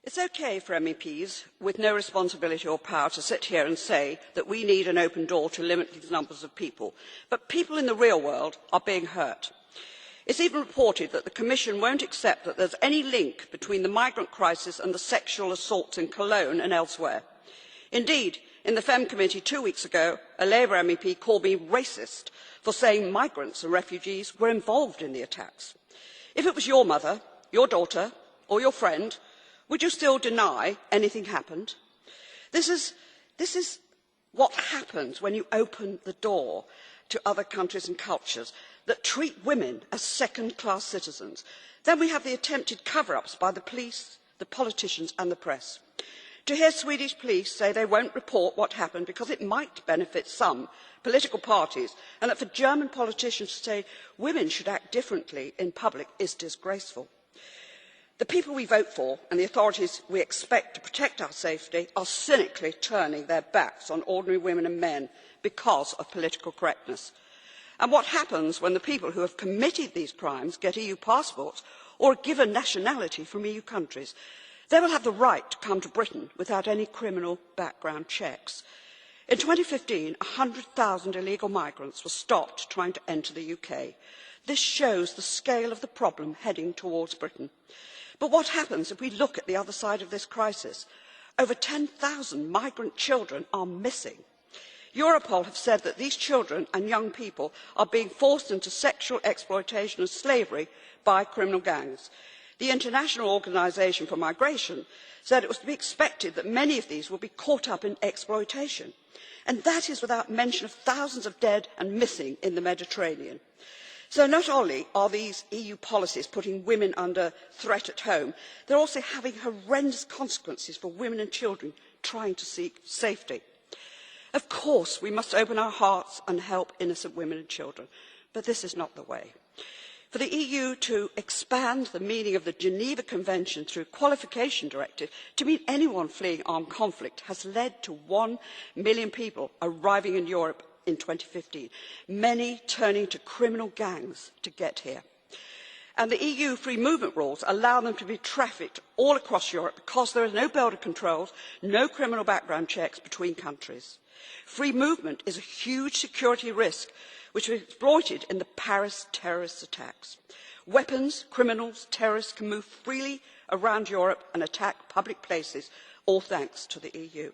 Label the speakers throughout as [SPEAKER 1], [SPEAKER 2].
[SPEAKER 1] It's okay for MEPs with no responsibility or power to sit here and say that we need an open door to limit these numbers of people, but people in the real world are being hurt. It's even reported that the Commission won't accept that there's any link between the migrant crisis and the sexual assaults in Cologne and elsewhere. Indeed, in the FEMM committee 2 weeks ago, a Labour MEP called me racist for saying migrants and refugees were involved in the attacks. If it was your mother, your daughter or your friend, would you still deny anything happened? This is what happens when you open the door to other countries and cultures that treat women as second-class citizens. Then we have the attempted cover-ups by the police, the politicians and the press. To hear Swedish police say they won't report what happened because it might benefit some political parties, and that for German politicians to say women should act differently in public is disgraceful. The people we vote for and the authorities we expect to protect our safety are cynically turning their backs on ordinary women and men because of political correctness. And what happens when the people who have committed these crimes get EU passports or are given nationality from EU countries? They will have the right to come to Britain without any criminal background checks. In 2015, 100,000 illegal migrants were stopped trying to enter the UK. This shows the scale of the problem heading towards Britain. But what happens if we look at the other side of this crisis? Over 10,000 migrant children are missing. Europol have said that these children and young people are being forced into sexual exploitation and slavery by criminal gangs. The International Organisation for Migration said it was to be expected that many of these will be caught up in exploitation. And that is without mention of thousands of dead and missing in the Mediterranean. So not only are these EU policies putting women under threat at home, they're also having horrendous consequences for women and children trying to seek safety. Of course, we must open our hearts and help innocent women and children, but this is not the way. For the EU to expand the meaning of the Geneva Convention through qualification directive to mean anyone fleeing armed conflict has led to 1 million people arriving in Europe in 2015, many turning to criminal gangs to get here. And the EU free movement rules allow them to be trafficked all across Europe because there is no border controls, no criminal background checks between countries. Free movement is a huge security risk which was exploited in the Paris terrorist attacks. Weapons, criminals, terrorists can move freely around Europe and attack public places, all thanks to the EU.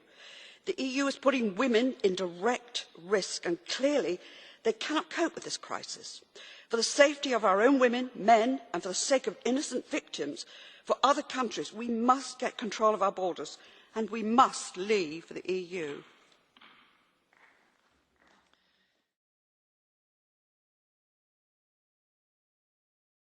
[SPEAKER 1] The EU is putting women in direct risk, and clearly they cannot cope with this crisis. For the safety of our own women, men, and for the sake of innocent victims, for other countries, we must get control of our borders, and we must leave the EU.